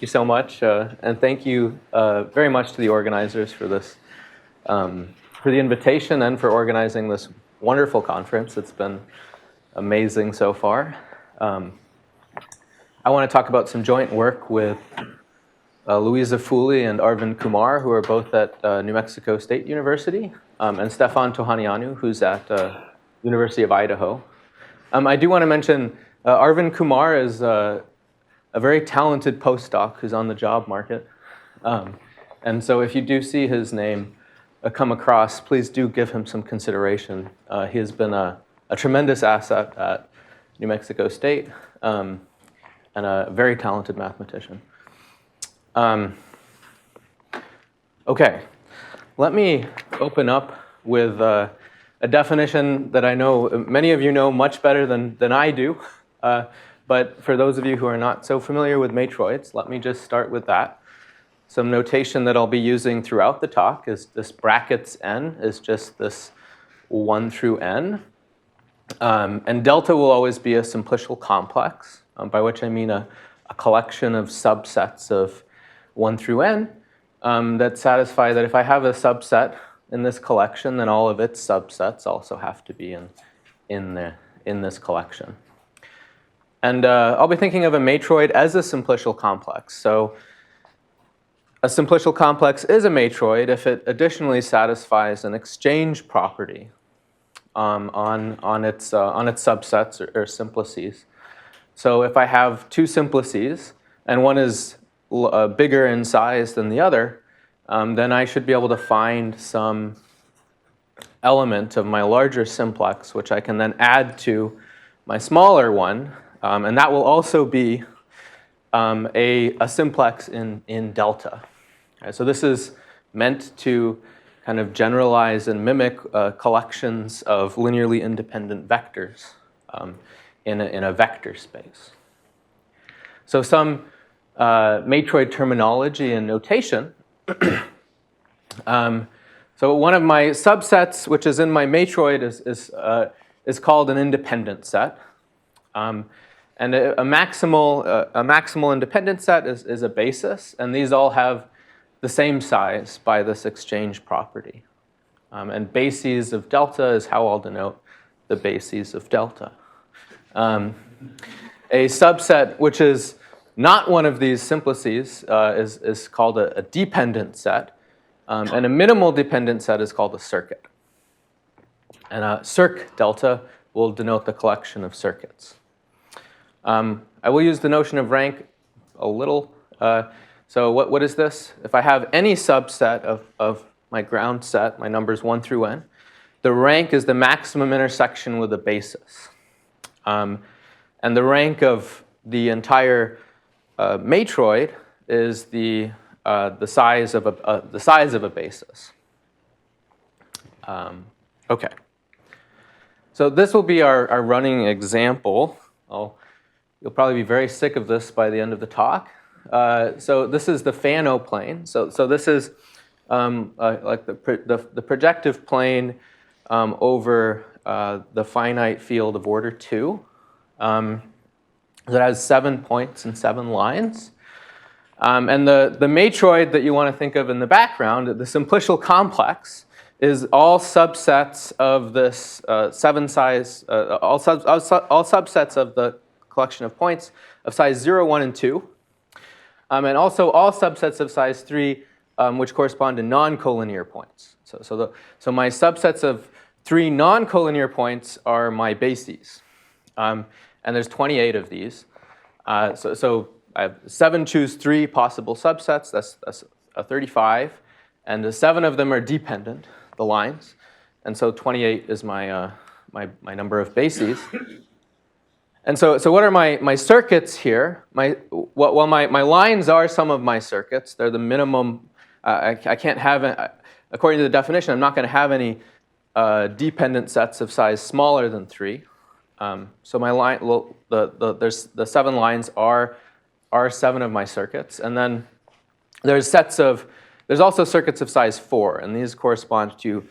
you so much, and thank you very much to the organizers for this, for the invitation and for organizing this wonderful conference. It's been amazing so far. I want to talk about some joint work with Louisa Fooley and Arvind Kumar, who are both at New Mexico State University, and Stefan Tohanianu, who's at University of Idaho. I do want to mention Arvind Kumar is a very talented postdoc who's on the job market. And so if you do see his name come across, please do give him some consideration. He has been a tremendous asset at New Mexico State and a very talented mathematician. Okay, let me open up with a definition that I know many of you know much better than I do. But for those of you who are not so familiar with matroids, let me just start with that. Some notation that I'll be using throughout the talk is this brackets n is just this 1 through n. And delta will always be a simplicial complex, by which I mean a collection of subsets of 1 through n that satisfy that if I have a subset in this collection, then all of its subsets also have to be in this collection. And I'll be thinking of a matroid as a simplicial complex. So a simplicial complex is a matroid if it additionally satisfies an exchange property on its subsets or simplices. So if I have two simplices and one is bigger in size than the other, then I should be able to find some element of my larger simplex, which I can then add to my smaller one. And that will also be a simplex in delta. Okay, so this is meant to kind of generalize and mimic collections of linearly independent vectors in a vector space. So some matroid terminology and notation. So one of my subsets, which is in my matroid, is called an independent set. And a maximal independent set is a basis, and these all have the same size by this exchange property. And bases of delta is how I'll denote the bases of delta. A subset which is not one of these simplices is called a dependent set, and a minimal dependent set is called a circuit. And a circ delta will denote the collection of circuits. I will use the notion of rank a little. So what is this? If I have any subset of my ground set, my numbers 1 through n, the rank is the maximum intersection with a basis. And the rank of the entire matroid is the size of a basis. Okay. So this will be our running example. You'll probably be very sick of this by the end of the talk. So this is the Fano plane. So this is like the projective plane over the finite field of order 2. That has 7 points and 7 lines. And the matroid that you want to think of in the background, the simplicial complex, is all subsets of this 7 size, all subsets of the collection of points of size 0, 1, and 2. And also all subsets of size 3, which correspond to non-collinear points. So my subsets of 3 non-collinear points are my bases. And there's 28 of these. So I have 7 choose 3 possible subsets. That's 35. And the 7 of them are dependent, the lines. And so 28 is my number of bases. And so what are my circuits here? My lines are some of my circuits. They're the minimum. I can't have, according to the definition, I'm not going to have any dependent sets of size smaller than 3. So my line, there's the 7 lines are 7 of my circuits, and then there's also circuits of size 4, and these correspond to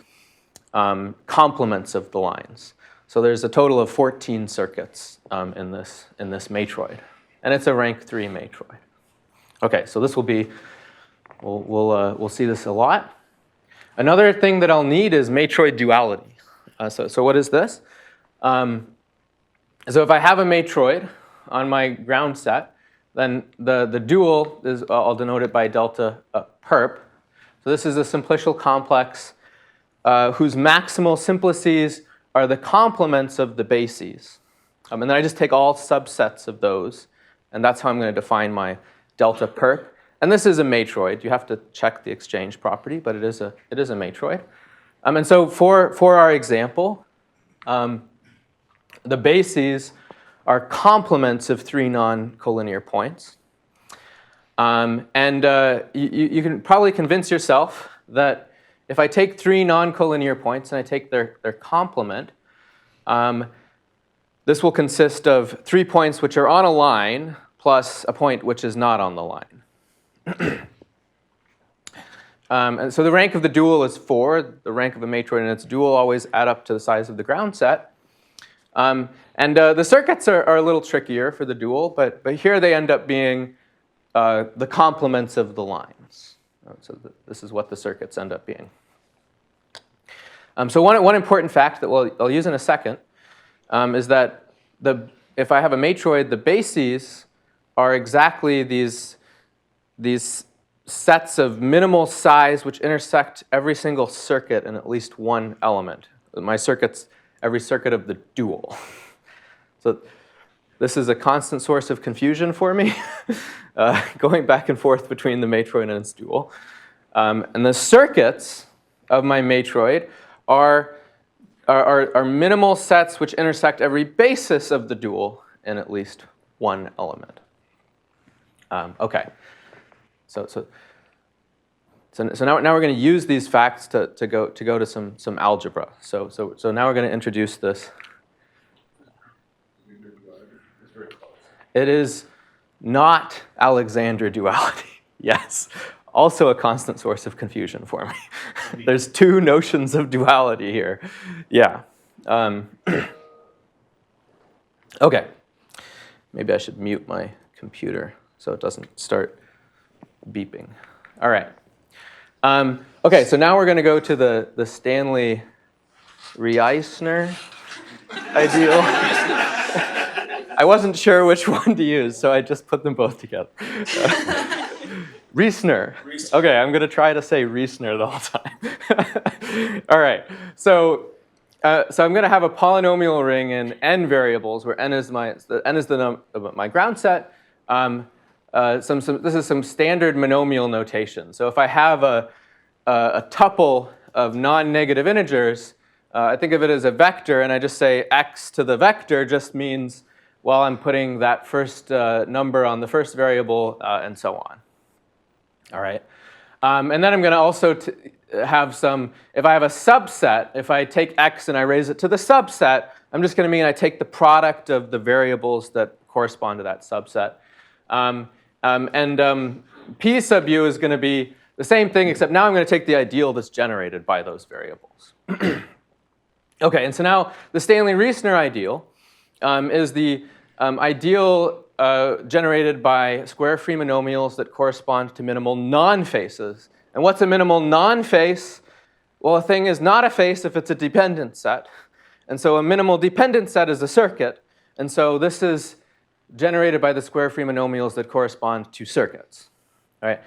complements of the lines. So there's a total of 14 circuits in this matroid, and it's a rank 3 matroid. Okay, so this will be, we'll see this a lot. Another thing that I'll need is matroid duality. So what is this? So if I have a matroid on my ground set, then the dual is, I'll denote it by delta perp. So this is a simplicial complex whose maximal simplices are the complements of the bases. And then I just take all subsets of those, and that's how I'm going to define my delta perp. And this is a matroid. You have to check the exchange property, but it is a matroid. And so for our example, the bases are complements of 3 non-collinear points. And you can probably convince yourself that if I take 3 non-collinear points and I take their complement, this will consist of 3 points which are on a line plus a point which is not on the line. And so the rank of the dual is 4. The rank of a matroid and its dual always add up to the size of the ground set. And the circuits are a little trickier for the dual, but here they end up being the complements of the lines. So this is what the circuits end up being. So one important fact that I'll use in a second is that if I have a matroid, the bases are exactly these sets of minimal size which intersect every single circuit in at least one element. My circuit's every circuit of the dual. So this is a constant source of confusion for me, going back and forth between the matroid and its dual. And the circuits of my matroid are minimal sets which intersect every basis of the dual in at least one element. Okay. So now we're going to use these facts to go to some algebra. So now we're going to introduce this. It is not Alexander duality. Yes. Also a constant source of confusion for me. There's 2 notions of duality here. Yeah. Okay. Maybe I should mute my computer so it doesn't start beeping. All right. Okay, so now we're going to go to the Stanley-Reisner ideal. I wasn't sure which one to use, so I just put them both together. Reisner. Okay, I'm going to try to say Reisner the whole time. All right. So I'm going to have a polynomial ring in n variables, where n is my ground set. This is some standard monomial notation. So if I have a tuple of non-negative integers, I think of it as a vector, and I just say x to the vector just means, well, I'm putting that first number on the first variable, and so on. All right. And then I'm going to also have some, if I have a subset, if I take x and I raise it to the subset, I'm just going to mean I take the product of the variables that correspond to that subset. P sub u is going to be the same thing, except now I'm going to take the ideal that's generated by those variables. Okay, and so now the Stanley-Reisner ideal is the ideal generated by square-free monomials that correspond to minimal non-faces. And what's a minimal non-face? Well, a thing is not a face if it's a dependent set. And so a minimal dependent set is a circuit. And so this is generated by the square-free monomials that correspond to circuits. All right?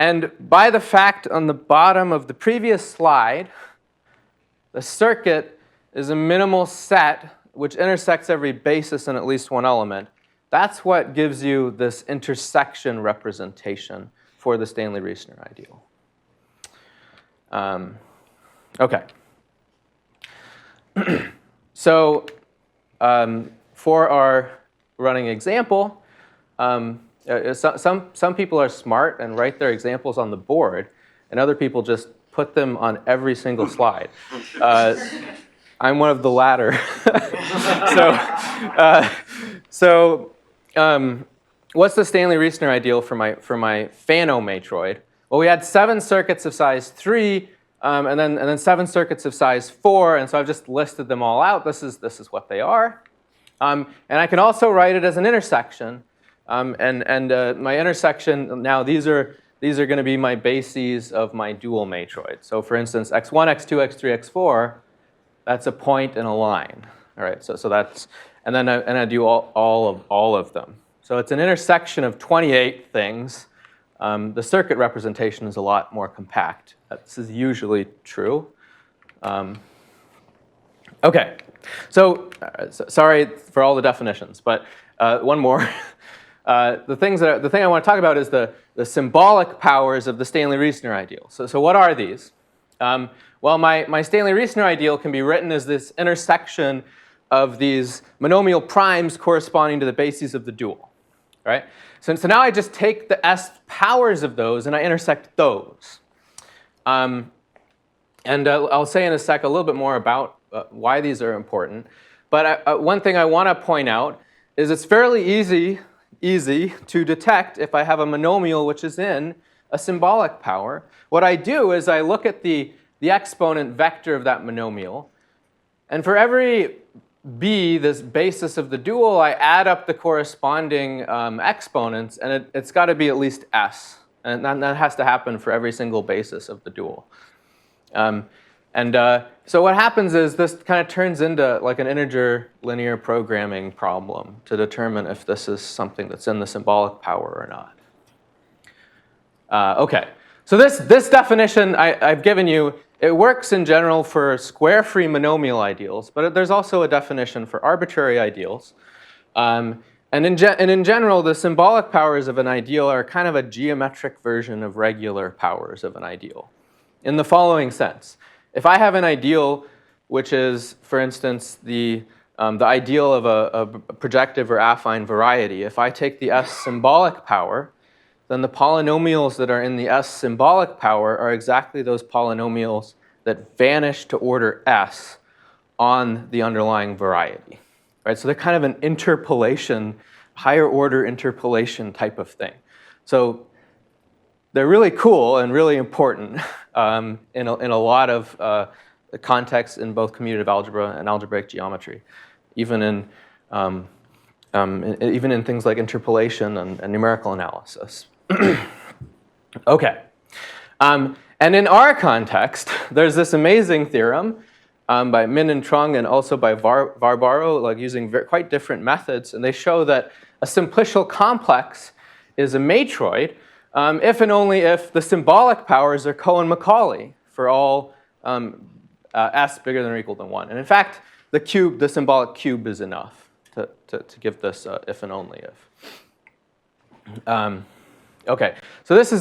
And by the fact on the bottom of the previous slide, the circuit is a minimal set which intersects every basis in at least one element. That's what gives you this intersection representation for the Stanley-Reisner ideal. Okay. So for our running example, some people are smart and write their examples on the board, and other people just put them on every single slide. I'm one of the latter. What's the Stanley-Reisner ideal for my Fano-matroid? Well, we had 7 circuits of size 3, and then 7 circuits of size 4, and so I've just listed them all out. This is what they are. And I can also write it as an intersection, And my intersection, now these are going to be my bases of my dual matroid. So for instance, x1, x2, x3, x4, that's a point and a line. All right, so that's, and then I do all of them. So it's an intersection of 28 things. The circuit representation is a lot more compact. This is usually true. Okay, so sorry for all the definitions, but one more. The thing I want to talk about is the symbolic powers of the Stanley-Reisner ideal. So what are these? Well, my Stanley-Reisner ideal can be written as this intersection of these monomial primes corresponding to the bases of the dual. Right? So now I just take the S powers of those and I intersect those. And I'll say in a sec a little bit more about why these are important. But one thing I want to point out is it's fairly easy to detect if I have a monomial which is in a symbolic power. What I do is I look at the exponent vector of that monomial, and for every b, this basis of the dual, I add up the corresponding exponents, and it's got to be at least s. And that has to happen for every single basis of the dual. So what happens is this kind of turns into like an integer linear programming problem to determine if this is something that's in the symbolic power or not. Okay, so this definition I've given you, it works in general for square-free monomial ideals, but there's also a definition for arbitrary ideals. And in general, the symbolic powers of an ideal are kind of a geometric version of regular powers of an ideal, in the following sense. If I have an ideal which is, for instance, the ideal of a projective or affine variety, if I take the S symbolic power, then the polynomials that are in the S symbolic power are exactly those polynomials that vanish to order S on the underlying variety. Right? So they're kind of an interpolation, higher order interpolation type of thing. So they're really cool and really important in a lot of contexts in both commutative algebra and algebraic geometry, even in things like interpolation and numerical analysis. Okay. And in our context, there's this amazing theorem by Min and Trung and also by Varbaro, like using quite different methods, and they show that a simplicial complex is a matroid if and only if the symbolic powers are Cohen-Macaulay for all s bigger than or equal than 1. And in fact, the symbolic cube is enough to give this if and only if. Okay, so this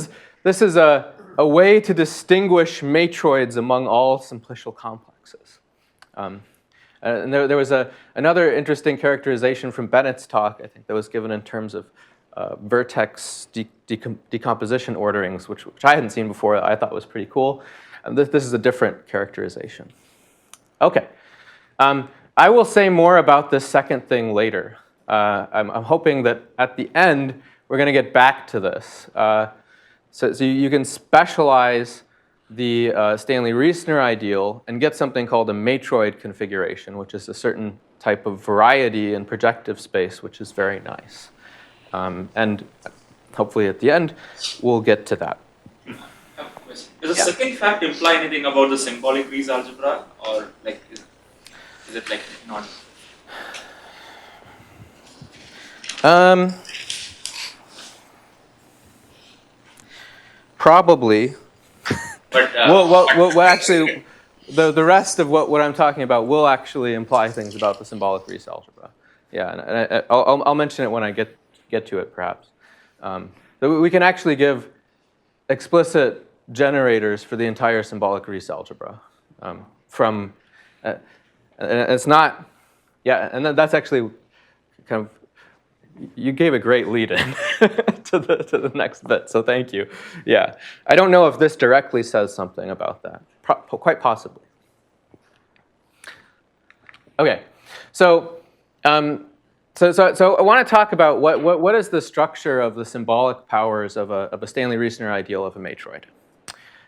is a way to distinguish matroids among all simplicial complexes. And there was another interesting characterization from Bennett's talk, I think, that was given in terms of vertex decomposition orderings, which I hadn't seen before. I thought was pretty cool. And this is a different characterization. Okay. I will say more about this second thing later. I'm hoping that at the end, we're going to get back to this. So you can specialize the Stanley-Reisner ideal and get something called a matroid configuration, which is a certain type of variety in projective space, which is very nice. And hopefully at the end, we'll get to that. Does the second fact imply anything about the symbolic Rees algebra, or like is it like not? Probably. But well, actually, the rest of what I'm talking about will actually imply things about the symbolic Rees algebra. Yeah, and I'll mention it when I get to it, perhaps. So we can actually give explicit generators for the entire symbolic Rees algebra from, and it's not, yeah, and that's actually kind of, you gave a great lead-in to the next bit, so thank you. Yeah, I don't know if this directly says something about that, quite possibly. Okay, so I want to talk about what is the structure of the symbolic powers of a Stanley-Reisner ideal of a matroid.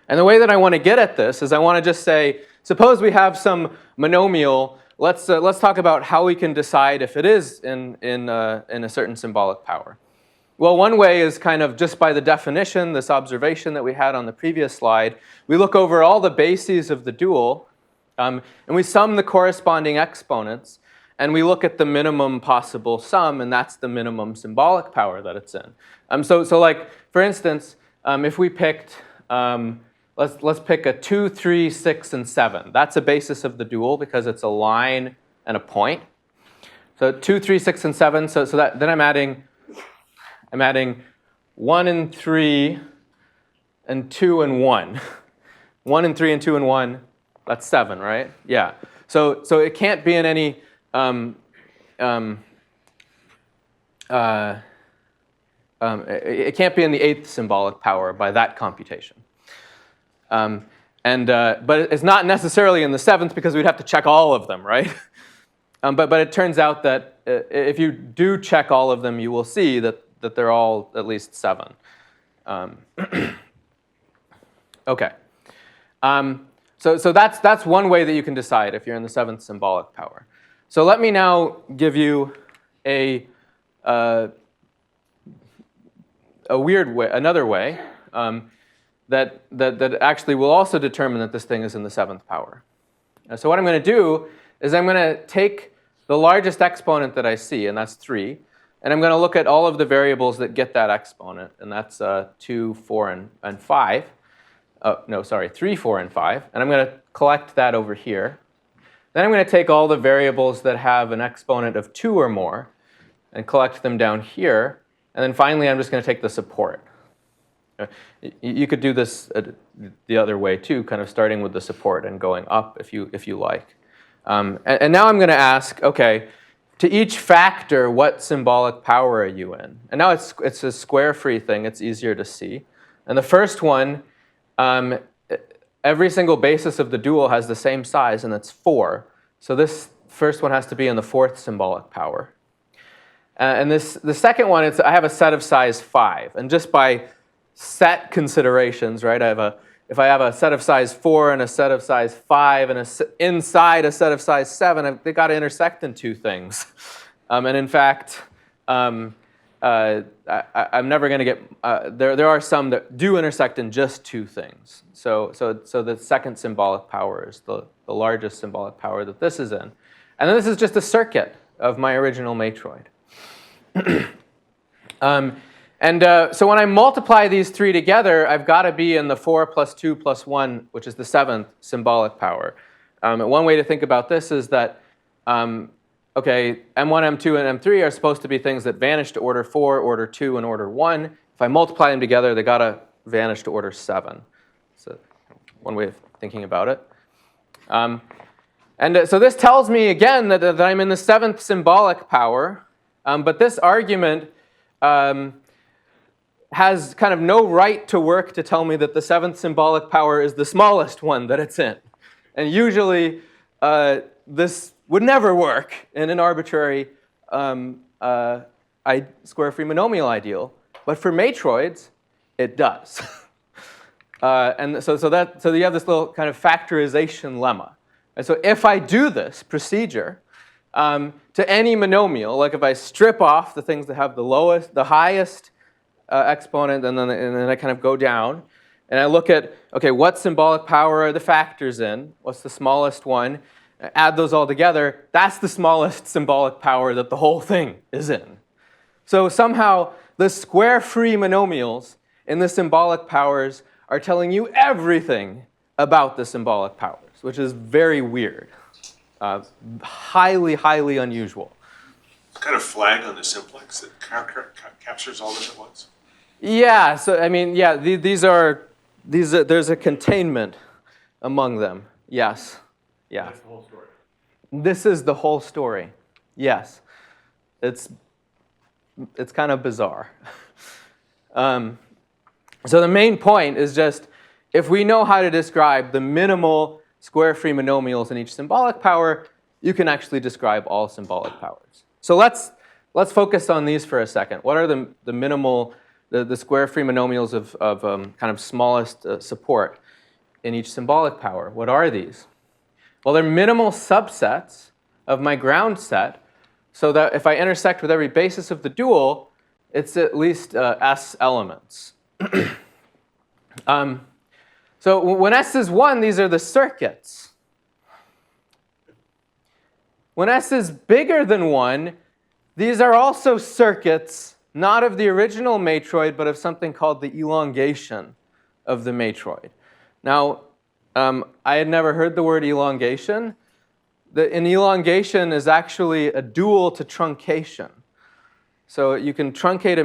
And the way that I want to get at this is I want to just say, suppose we have some monomial. Let's talk about how we can decide if it is in a certain symbolic power. Well, one way is kind of just by the definition, this observation that we had on the previous slide. We look over all the bases of the dual, and we sum the corresponding exponents, and we look at the minimum possible sum, and that's the minimum symbolic power that it's in. So like, for instance, if we picked, let's pick a 2, 3, 6, and 7. That's a basis of the dual because it's a line and a point. So 2, 3, 6, and 7. So that then I'm adding 1 and 3 and 2 and 1. 1 and 3 and 2 and 1. That's 7, right? Yeah. So it can't be in any it can't be in the 8th symbolic power by that computation. But it's not necessarily in the 7th because we'd have to check all of them, right? But it turns out that if you do check all of them, you will see that they're all at least 7. Okay. So that's one way that you can decide if you're in the 7th symbolic power. So let me now give you a weird way, another way that actually will also determine that this thing is in the 7th power. So what I'm going to do is I'm going to take the largest exponent that I see, and that's 3, and I'm going to look at all of the variables that get that exponent, and that's 2, 4, and 5. No, sorry, 3, 4, and 5, and I'm going to collect that over here. Then I'm going to take all the variables that have an exponent of 2 or more and collect them down here, and then finally I'm just going to take the support. You could do this the other way too, kind of starting with the support and going up if you like. And now I'm going to ask, okay, to each factor, what symbolic power are you in? And now it's a square-free thing. It's easier to see. And the first one, every single basis of the dual has the same size, and it's 4. So this first one has to be in the 4th symbolic power. And the second one, I have a set of size 5. And just by set considerations, right, if I have a set of size 4 and a set of size 5 and inside a set of size 7, they've got to intersect in 2 things. And in fact, I'm never going to get, there are some that do intersect in just 2 things. So the second symbolic power is the largest symbolic power that this is in. And then this is just a circuit of my original matroid. So when I multiply these 3 together, I've got to be in the 4 plus 2 plus 1, which is the 7th symbolic power. One way to think about this is that, okay, M1, M2, and M3 are supposed to be things that vanish to order 4, order 2, and order 1. If I multiply them together, they got to vanish to order 7. So one way of thinking about it. So this tells me, again, that I'm in the 7th symbolic power. But this argument has kind of no right to work to tell me that the 7th symbolic power is the smallest one that it's in. And usually, this would never work in an arbitrary square-free monomial ideal. But for matroids, it does. And so you have this little kind of factorization lemma. And so if I do this procedure to any monomial, like if I strip off the things that have the highest exponent, and then I kind of go down, and I look at, okay, what symbolic power are the factors in? What's the smallest one? Add those all together. That's the smallest symbolic power that the whole thing is in. So somehow the square-free monomials in the symbolic powers are telling you everything about the symbolic powers, which is very weird. Highly, highly unusual. It's kind of flag on the simplex that captures all this at once. Yeah. So I mean, yeah. These are there's a containment among them. Yes. Yeah. That's the whole story. This is the whole story. Yes. It's kind of bizarre. So the main point is just if we know how to describe the minimal square-free monomials in each symbolic power, you can actually describe all symbolic powers. So let's focus on these for a second. What are the minimal, the square-free monomials of kind of smallest support in each symbolic power? What are these? Well, they're minimal subsets of my ground set, so that if I intersect with every basis of the dual, it's at least S elements. So when S is 1, these are the circuits. When S is bigger than 1, these are also circuits, not of the original matroid, but of something called the elongation of the matroid. Now, I had never heard the word elongation. An elongation is actually a dual to truncation. So you can truncate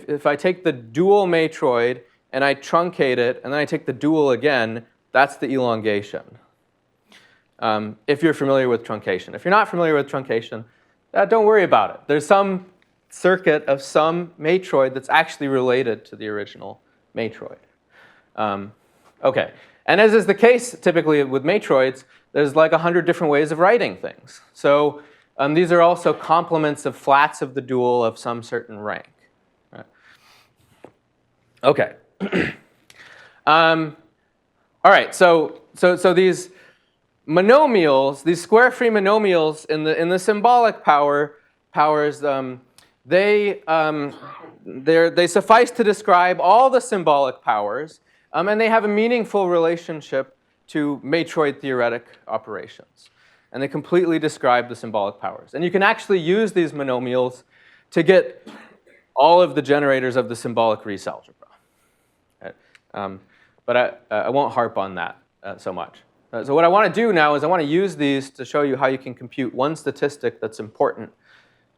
if I take the dual matroid and I truncate it, and then I take the dual again, that's the elongation. If you're familiar with truncation. If you're not familiar with truncation, don't worry about it. There's some circuit of some matroid that's actually related to the original matroid. Okay, and as is the case typically with matroids, there's like 100 different ways of writing things. So these are also complements of flats of the dual of some certain rank. Right? Okay. All right, so these monomials, these square-free monomials in the symbolic powers, they suffice to describe all the symbolic powers, and they have a meaningful relationship to matroid theoretic operations. And they completely describe the symbolic powers. And you can actually use these monomials to get all of the generators of the symbolic Riesz algebra. But I won't harp on that so much. So what I want to do now is I want to use these to show you how you can compute one statistic that's important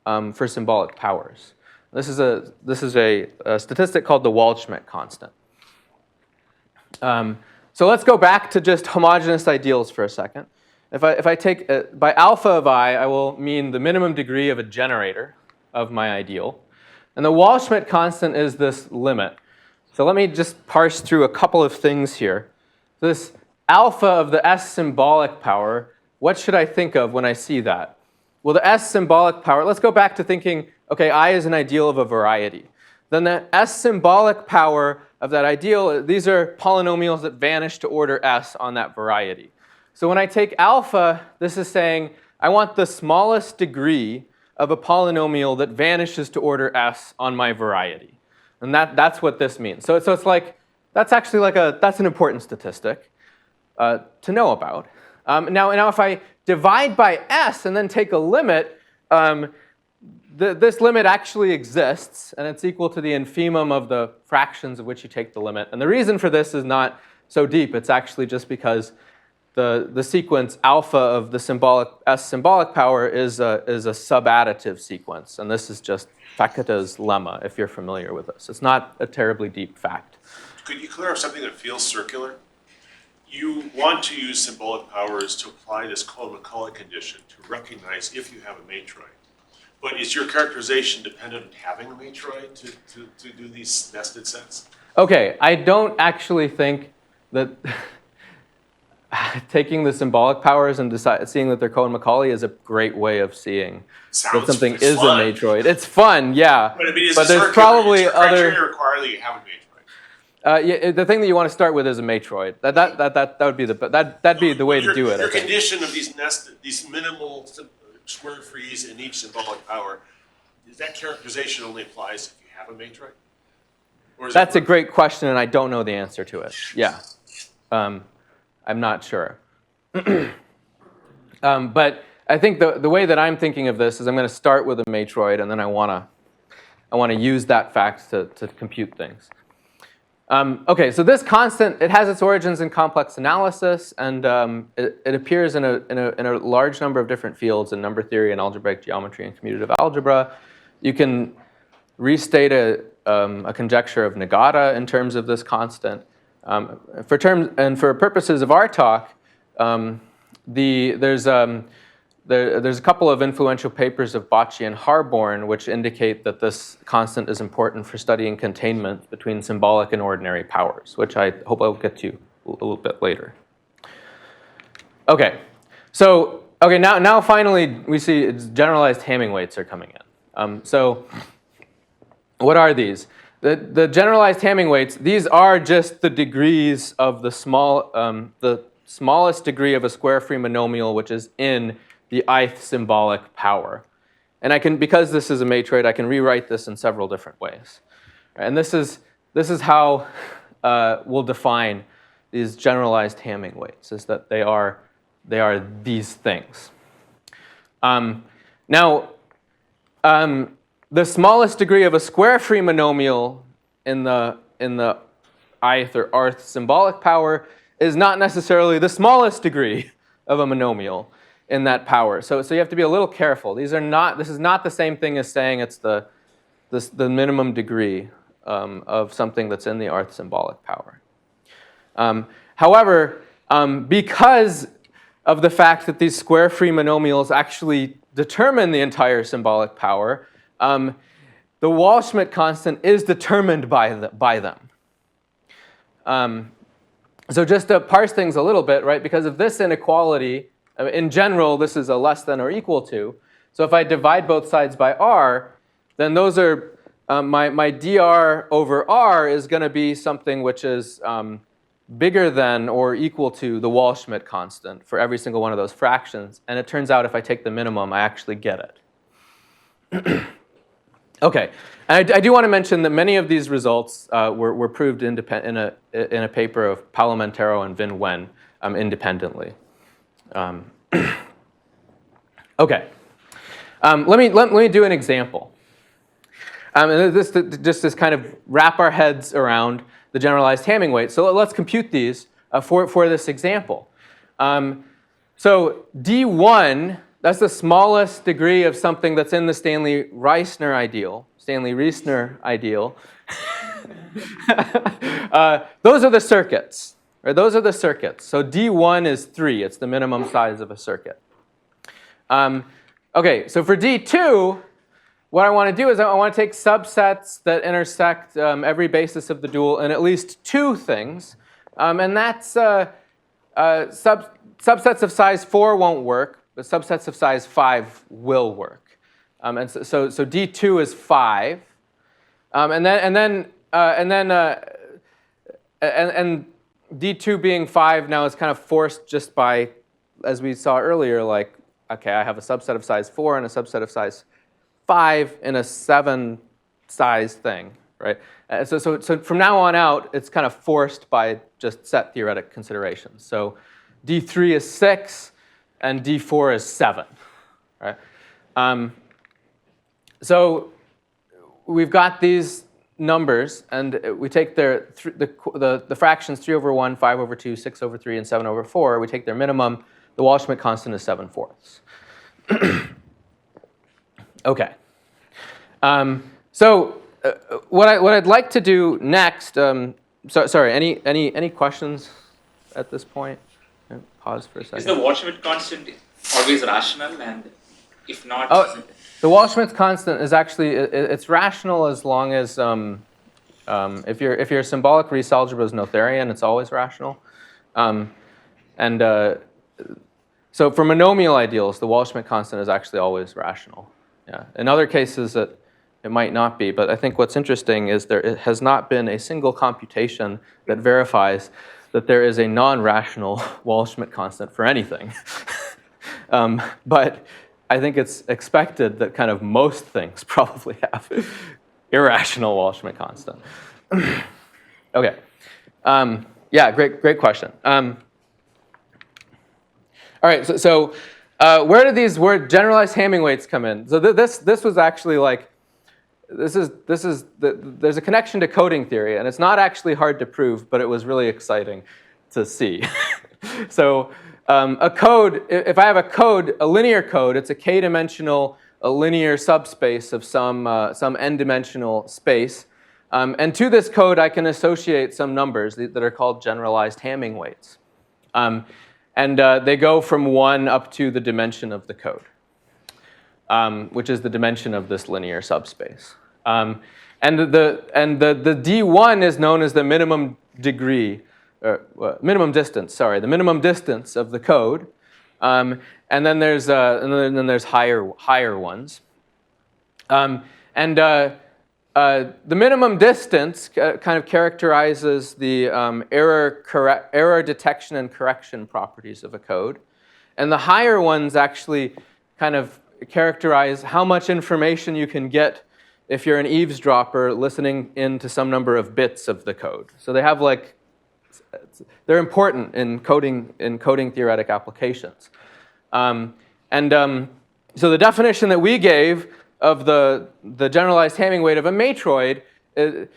for symbolic powers. This is a statistic called the Waldschmidt constant. So let's go back to just homogeneous ideals for a second. If I take, by alpha of I will mean the minimum degree of a generator of my ideal. And the Waldschmidt constant is this limit. So let me just parse through a couple of things here. This alpha of the S symbolic power, what should I think of when I see that? Well, the S symbolic power, let's go back to thinking, okay, I is an ideal of a variety. Then the S symbolic power of that ideal, these are polynomials that vanish to order S on that variety. So when I take alpha, this is saying I want the smallest degree of a polynomial that vanishes to order S on my variety. And that's what this means. So it's like, that's actually that's an important statistic to know about. Now if I divide by S and then take a limit, this limit actually exists, and it's equal to the infimum of the fractions of which you take the limit. And the reason for this is not so deep. It's actually just because the sequence alpha of the S symbolic power is a subadditive sequence. And this is just Fakuta's lemma, if you're familiar with this. It's not a terribly deep fact. Could you clear up something that feels circular? You want to use symbolic powers to apply this Cohen-Macaulay condition to recognize if you have a matroid. But is your characterization dependent on having a matroid to do these nested sets? Okay, I don't actually think that taking the symbolic powers and seeing that they're Cohen-Macaulay is a great way of seeing that something is a matroid. It's fun, yeah. But I mean, but there's probably other. Require that you have a matroid. Yeah, the thing that you want to start with is a matroid. That would be that'd be the way to do it. Your condition of these minimal square frees in each symbolic power, is that characterization only applies if you have a matroid? That's a great question, and I don't know the answer to it. Yeah, I'm not sure. But I think the way that I'm thinking of this is I'm going to start with a matroid, and then I want to use that fact to compute things. Okay, so this constant, it has its origins in complex analysis, and it appears in a large number of different fields in number theory and algebraic geometry and commutative algebra. You can restate a conjecture of Nagata in terms of this constant. For purposes of our talk, there's a couple of influential papers of Bocci and Harbourne which indicate that this constant is important for studying containment between symbolic and ordinary powers, which I hope I'll get to a little bit later. Okay, so now finally we see it's generalized Hamming weights are coming in. So what are these? The generalized Hamming weights, these are just the degrees of the smallest degree of a square-free monomial which is in the ith symbolic power. And I can, because this is a matroid, I can rewrite this in several different ways. And this is how we'll define these generalized Hamming weights, is that they are these things. Now, the smallest degree of a square-free monomial in the ith or rth symbolic power is not necessarily the smallest degree of a monomial in that power. So you have to be a little careful. This is not the same thing as saying it's the minimum degree of something that's in the rth symbolic power. However, because of the fact that these square-free monomials actually determine the entire symbolic power, the Waldschmidt constant is determined by them. So just to parse things a little bit, right? Because of this inequality, in general, this is a less than or equal to. So if I divide both sides by r, then those are my dr over r is going to be something which is bigger than or equal to the Waldschmidt constant for every single one of those fractions. And it turns out if I take the minimum, I actually get it. Okay, and I do want to mention that many of these results were proved in a paper of Paolo Montero and Vin Wen independently. Okay, let me do an example. And this just to kind of wrap our heads around the generalized Hamming weight. So let's compute these for this example. So D1, that's the smallest degree of something that's in the Stanley-Reisner ideal. Stanley-Reisner ideal. Those are the circuits. Right? Those are the circuits. So D1 is 3. It's the minimum size of a circuit. Okay, so for D2, what I want to do is I want to take subsets that intersect every basis of the dual in at least 2 things. And that's subsets of size 4 won't work, but subsets of size 5 will work. And so D2 is 5. And D2 being 5 now is kind of forced just by, as we saw earlier, like, okay, I have a subset of size 4 and a subset of size 5 in a 7 size thing, right? So from now on out, it's kind of forced by just set theoretic considerations. So D3 is 6 and D4 is 7, right? So we've got these numbers, and we take the fractions 3 over 1, 5 over 2, 6 over 3, and 7 over 4. We take their minimum. The Waldschmidt constant is 7/4. Okay. So what I'd like to do next. Sorry. Any questions at this point? Pause for a second. Is the Waldschmidt constant always rational, and if not? Oh, the Waldschmidt constant is actually it's rational as long as if your symbolic Riesz algebra is Noetherian, it's always rational. So for monomial ideals, the Waldschmidt constant is actually always rational. Yeah. In other cases, it might not be, but I think what's interesting is there has not been a single computation that verifies that there is a non-rational Waldschmidt constant for anything. But I think it's expected that kind of most things probably have irrational Waldschmidt constant. Okay. Yeah, great question. All right, so where did these generalized Hamming weights come in? So this was actually like, there's a connection to coding theory, and it's not actually hard to prove, but it was really exciting to see. So a code, if I have a linear code, it's a k-dimensional, a linear subspace of some n-dimensional space. And to this code, I can associate some numbers that are called generalized Hamming weights. And they go from 1 up to the dimension of the code, which is the dimension of this linear subspace. And the D1 is known as the minimum degree, minimum distance. Sorry, the minimum distance of the code. And then there's higher ones. The minimum distance kind of characterizes the error detection and correction properties of a code. And the higher ones actually kind of characterize how much information you can get if you're an eavesdropper listening into some number of bits of the code. So they have like, they're important in coding theoretic applications. So the definition that we gave of the generalized Hamming weight of a matroid is,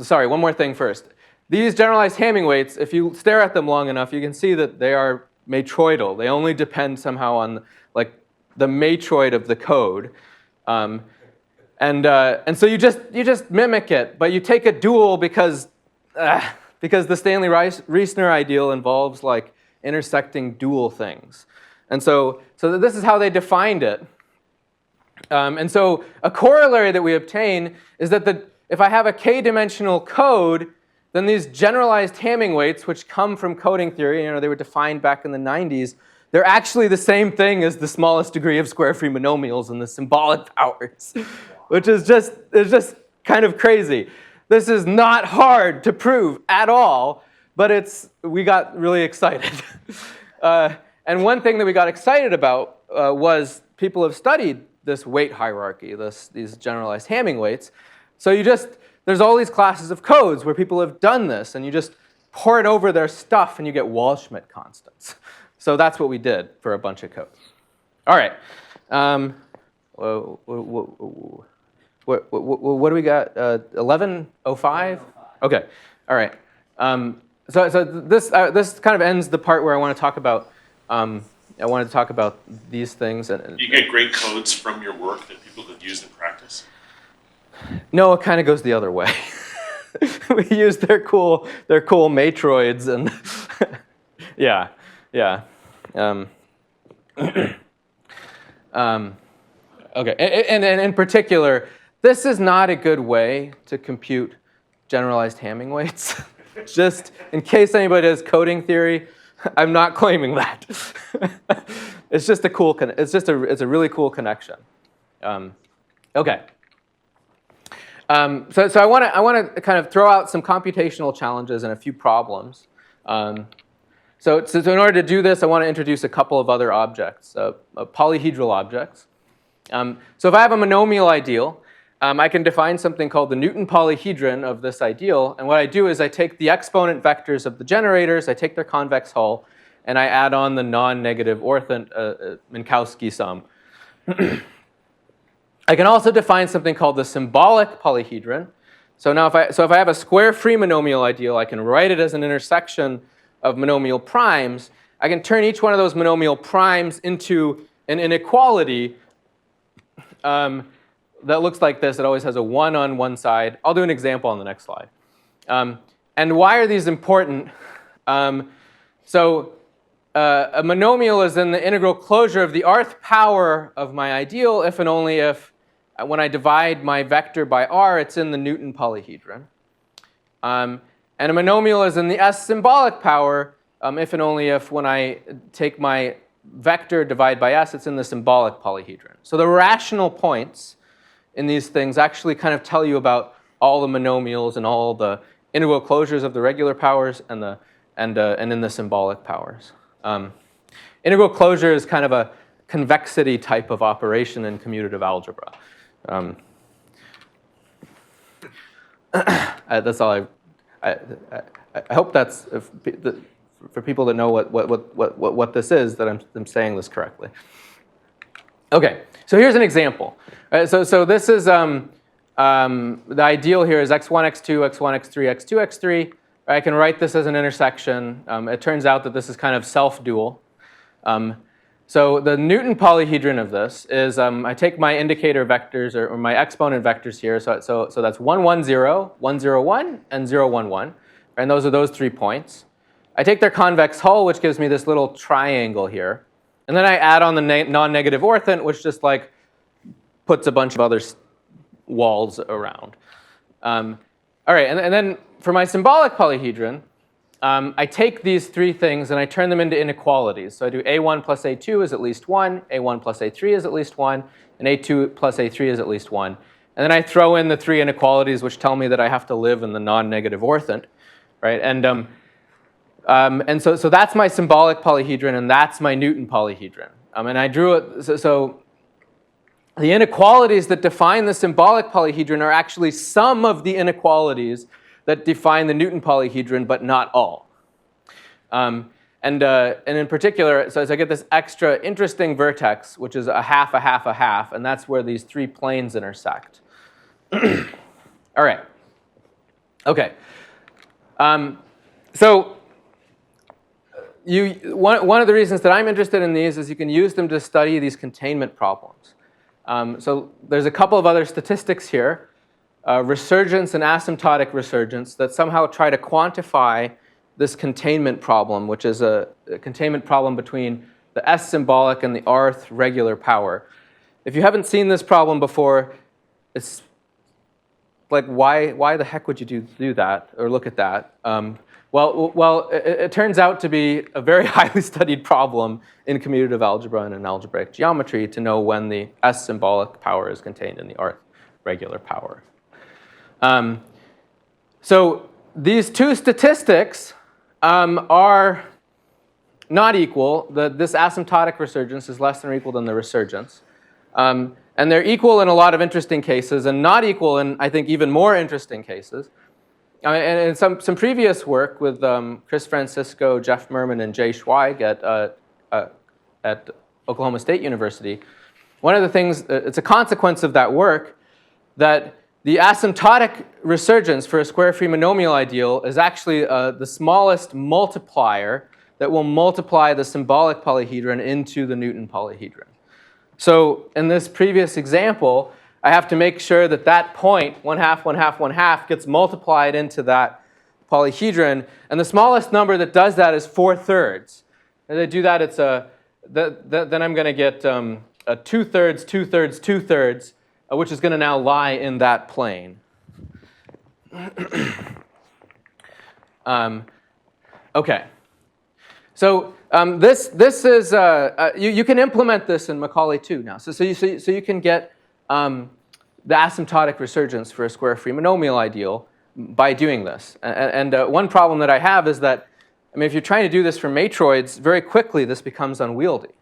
sorry, one more thing first. These generalized Hamming weights, if you stare at them long enough, you can see that they are matroidal. They only depend somehow on like the matroid of the code. And so you just mimic it, but you take a dual because the Stanley-Reisner ideal involves like intersecting dual things. And so this is how they defined it. And so a corollary that we obtain is that if I have a k-dimensional code, then these generalized Hamming weights, which come from coding theory, they were defined back in the 90s, they're actually the same thing as the smallest degree of squarefree monomials and the symbolic powers, which is just kind of crazy. This is not hard to prove at all, but we got really excited. And one thing that we got excited about was people have studied this weight hierarchy, these generalized Hamming weights. So there's all these classes of codes where people have done this, and you just pour it over their stuff, and you get Waldschmidt constants. So that's what we did for a bunch of codes. All right. What do we got? 11:05? Okay. All right. So this kind of ends the part where I want to talk about. I wanted to talk about these things. And you get great codes from your work that people could use in practice? No, it kind of goes the other way. We use their cool matroids and yeah. Okay, and in particular, this is not a good way to compute generalized Hamming weights. Just in case anybody does coding theory, I'm not claiming that. It's just a cool. It's a really cool connection. Okay. So I want to kind of throw out some computational challenges and a few problems. So in order to do this, I want to introduce a couple of other objects, polyhedral objects. So if I have a monomial ideal, I can define something called the Newton polyhedron of this ideal. And what I do is I take the exponent vectors of the generators, I take their convex hull, and I add on the non-negative orthant Minkowski sum. I can also define something called the symbolic polyhedron. So now if I have a square-free monomial ideal, I can write it as an intersection of monomial primes. I can turn each one of those monomial primes into an inequality that looks like this. It always has a 1 on one side. I'll do an example on the next slide. And why are these important? A monomial is in the integral closure of the rth power of my ideal if and only if, when I divide my vector by r, it's in the Newton polyhedron. And a monomial is in the s symbolic power if and only if, when I take my vector, divide by s, it's in the symbolic polyhedron. So the rational points in these things actually kind of tell you about all the monomials and all the integral closures of the regular powers and in the symbolic powers. Integral closure is kind of a convexity type of operation in commutative algebra. That's all I hope that's for people that know what this is, that I'm saying this correctly. Okay, so here's an example. So this is the ideal here is x1, x2, x1, x3, x2, x3. I can write this as an intersection. It turns out that this is kind of self-dual. So the Newton polyhedron of this is I take my indicator vectors or my exponent vectors here. So that's 1, 1, 0, 1, 0, 1, and 0, 1, 1. And those are those 3 points. I take their convex hull, which gives me this little triangle here. And then I add on the non-negative orthant, which just like puts a bunch of other walls around. All right, and then for my symbolic polyhedron, I take these 3 things and I turn them into inequalities. So I do a1 plus a2 is at least 1, a1 plus a3 is at least 1, and a2 plus a3 is at least 1. And then I throw in the 3 inequalities which tell me that I have to live in the non-negative orthant, right? And so that's my symbolic polyhedron, and that's my Newton polyhedron. And I drew it, so the inequalities that define the symbolic polyhedron are actually some of the inequalities that define the Newton polyhedron, but not all. And in particular, so as I get this extra interesting vertex, which is a half, a half, a half, and that's where these three planes intersect. All right. Okay. So one of the reasons that I'm interested in these is you can use them to study these containment problems. So there's a couple of other statistics here, resurgence and asymptotic resurgence, that somehow try to quantify this containment problem, which is a containment problem between the S symbolic and the Rth regular power. If you haven't seen this problem before, it's like, why the heck would you do that or look at that? Well, it turns out to be a very highly studied problem in commutative algebra and in algebraic geometry to know when the S symbolic power is contained in the Rth regular power. So these two statistics are not equal. This asymptotic resurgence is less than or equal than the resurgence. And they're equal in a lot of interesting cases and not equal in, I think, even more interesting cases. And in some previous work with Chris Francisco, Jeff Merman, and Jay Schweig at Oklahoma State University, one of the things, it's a consequence of that work, that the asymptotic resurgence for a square-free monomial ideal is actually the smallest multiplier that will multiply the symbolic polyhedron into the Newton polyhedron. So in this previous example, I have to make sure that that point, 1/2, 1/2, 1/2, gets multiplied into that polyhedron. And the smallest number that does that is 4/3. If I do that, it's then I'm going to get a 2/3, 2/3, 2/3, which is going to now lie in that plane. Okay. So this is you can implement this in Macaulay 2 now. So you can get the asymptotic resurgence for a square-free monomial ideal by doing this. And one problem that I have is that, I mean, if you're trying to do this for matroids, very quickly this becomes unwieldy.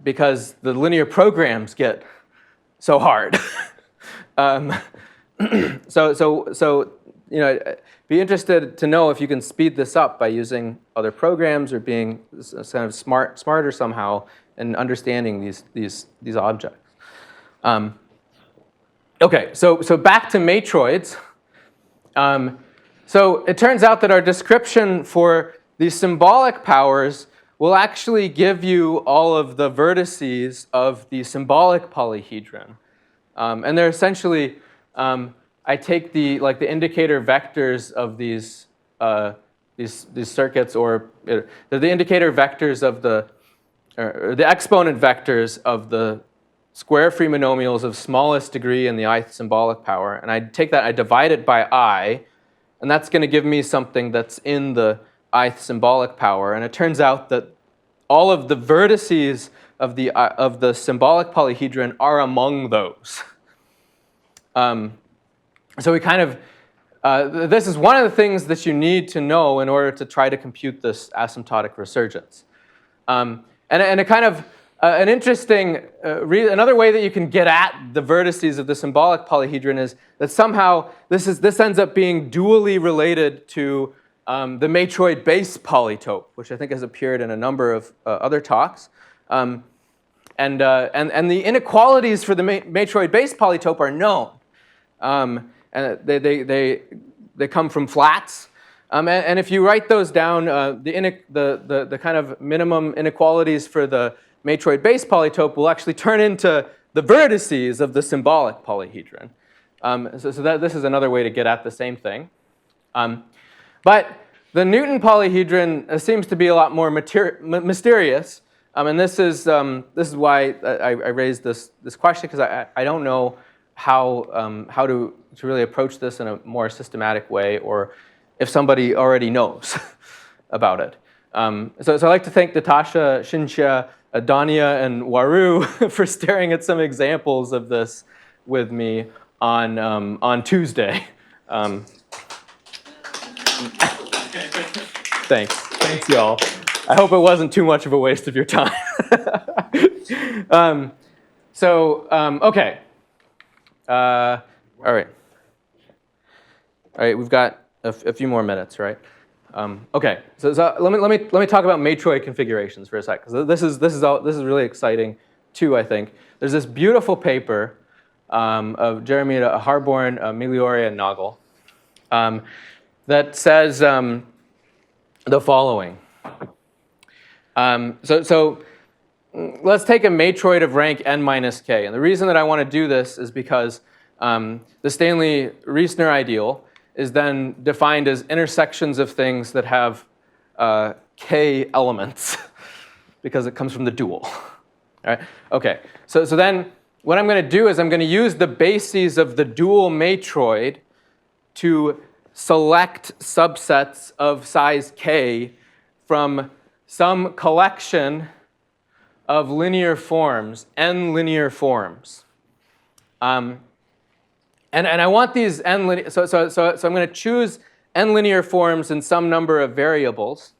Because the linear programs get so hard. So you know, be interested to know if you can speed this up by using other programs or being kind of smarter somehow in understanding these objects. Okay, so back to matroids. So it turns out that our description for these symbolic powers will actually give you all of the vertices of the symbolic polyhedron. And they're essentially, I take the indicator vectors of these circuits, or they're the indicator vectors of the exponent vectors of the square-free monomials of smallest degree in the ith symbolic power. And I take that, I divide it by I, and that's going to give me something that's in the ith symbolic power. And it turns out that all of the vertices of the symbolic polyhedron are among those. So we kind of, this is one of the things that you need to know in order to try to compute this asymptotic resurgence. And a kind of, an interesting, another way that you can get at the vertices of the symbolic polyhedron is that somehow this ends up being dually related to the matroid base polytope, which I think has appeared in a number of other talks. And the inequalities for the matroid base polytope are known. And they come from flats. And if you write those down, the kind of minimum inequalities for the matroid base polytope will actually turn into the vertices of the symbolic polyhedron. So this is another way to get at the same thing. But the Newton polyhedron seems to be a lot more mysterious. And this is why I raised this question, because I don't know how to really approach this in a more systematic way, or if somebody already knows about it. So I'd like to thank Natasha, Shinxia, Dania, and Waru for staring at some examples of this with me on Tuesday. Thanks y'all. I hope it wasn't too much of a waste of your time. Okay. All right. All right, we've got a few more minutes, right? Okay, so let me talk about matroid configurations for a sec, because this is really exciting too. I think there's this beautiful paper of Geramita-Harbourne-Migliore-Nagel that says the following. So let's take a matroid of rank n minus k, and the reason that I want to do this is because the Stanley-Reisner ideal is then defined as intersections of things that have k elements because it comes from the dual. All right? Okay, so then what I'm going to do is I'm going to use the bases of the dual matroid to select subsets of size k from some collection of linear forms, n linear forms. And I want these n linear, so I'm going to choose n linear forms in some number of variables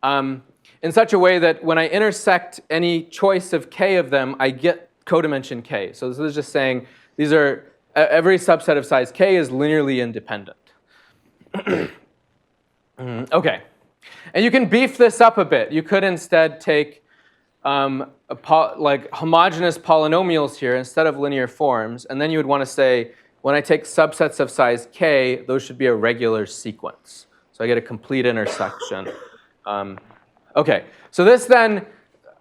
in such a way that when I intersect any choice of k of them, I get codimension k. So this is just saying these are, every subset of size k is linearly independent. Okay, and you can beef this up a bit. You could instead take like homogeneous polynomials here instead of linear forms, and then you would want to say, when I take subsets of size k, those should be a regular sequence. So I get a complete intersection. Okay, so this then,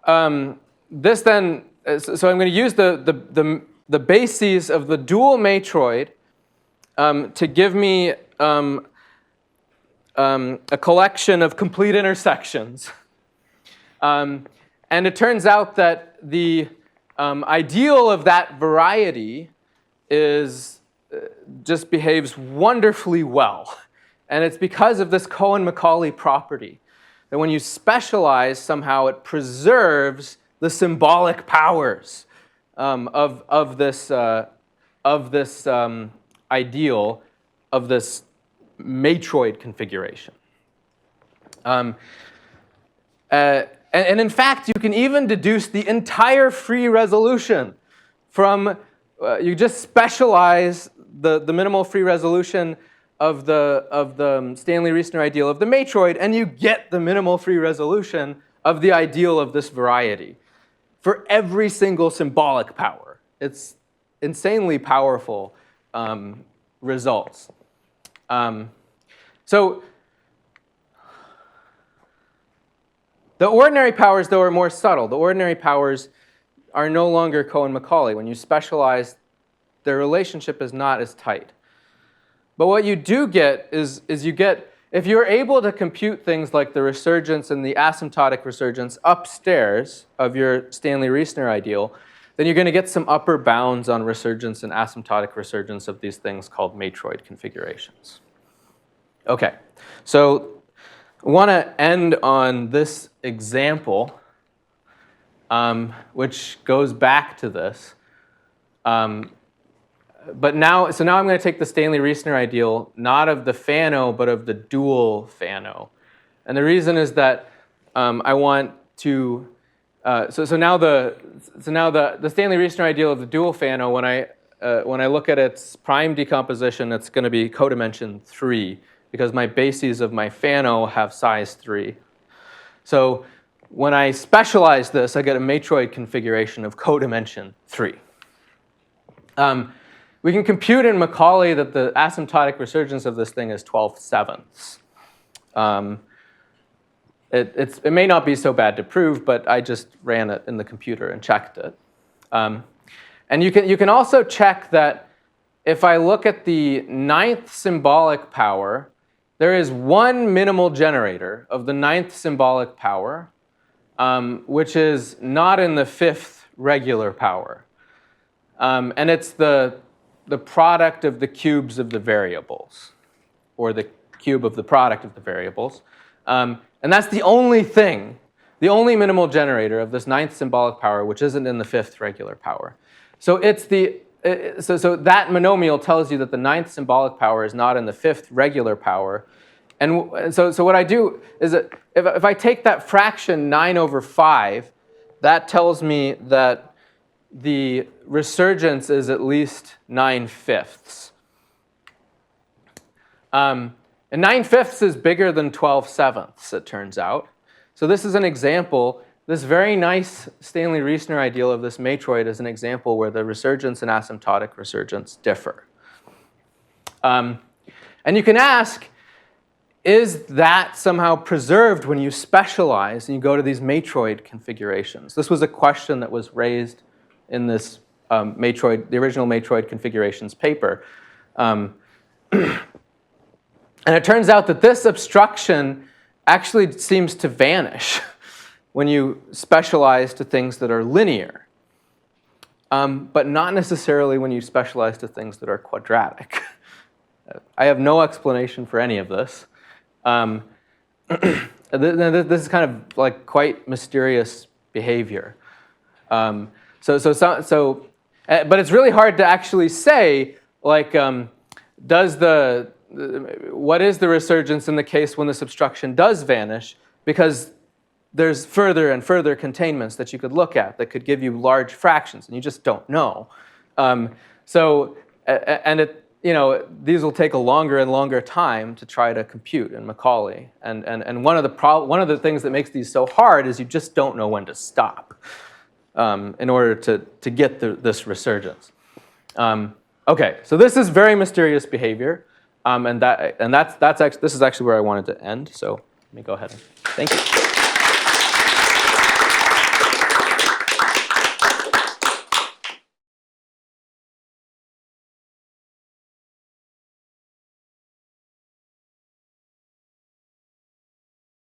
so I'm going to use the bases of the dual matroid to give me a collection of complete intersections. And it turns out that the ideal of that variety just behaves wonderfully well. And it's because of this Cohen-Macaulay property that when you specialize, somehow it preserves the symbolic powers of this ideal of this matroid configuration. And in fact, you can even deduce the entire free resolution from, you just specialize the minimal free resolution of the Stanley-Reisner ideal of the matroid, and you get the minimal free resolution of the ideal of this variety for every single symbolic power. It's insanely powerful results. So the ordinary powers, though, are more subtle. The ordinary powers are no longer Cohen-Macaulay. When you specialize, their relationship is not as tight. But what you do get is you get, if you're able to compute things like the resurgence and the asymptotic resurgence upstairs of your Stanley-Reisner ideal, then you're going to get some upper bounds on resurgence and asymptotic resurgence of these things called matroid configurations. Okay, so I want to end on this example, which goes back to this. But now I'm going to take the Stanley-Reisner ideal, not of the Fano, but of the dual Fano. And the reason is that I want to, so now the Stanley-Reisner ideal of the dual Fano, when I look at its prime decomposition, it's going to be codimension 3, because my bases of my Fano have size 3. So when I specialize this, I get a matroid configuration of codimension 3. We can compute in Macaulay that the asymptotic resurgence of this thing is 12/7. It may not be so bad to prove, but I just ran it in the computer and checked it. And you can also check that if I look at the 9th symbolic power, there is one minimal generator of the 9th symbolic power, which is not in the 5th regular power. And it's the product of the cubes of the variables, or the cube of the product of the variables. And that's the only thing, the only minimal generator of this 9th symbolic power, which isn't in the 5th regular power. So so that monomial tells you that the 9th symbolic power is not in the 5th regular power, And so what I do is that if I take that fraction 9 over 5, that tells me that the resurgence is at least 9/5. And 9/5 is bigger than 12/7, it turns out. So this is an example. This very nice Stanley-Reisner ideal of this matroid is an example where the resurgence and asymptotic resurgence differ. And you can ask, is that somehow preserved when you specialize and you go to these matroid configurations? This was a question that was raised in this the original matroid configurations paper. And it turns out that this obstruction actually seems to vanish when you specialize to things that are linear, but not necessarily when you specialize to things that are quadratic. I have no explanation for any of this. This is kind of like quite mysterious behavior. But it's really hard to actually say, like, what is the resurgence in the case when this obstruction does vanish? Because there's further and further containments that you could look at that could give you large fractions, and you just don't know. These will take a longer and longer time to try to compute in Macaulay. And one of the things that makes these so hard is you just don't know when to stop in order to get this resurgence. Okay, so this is very mysterious behavior, this is actually where I wanted to end. So let me go ahead and thank you.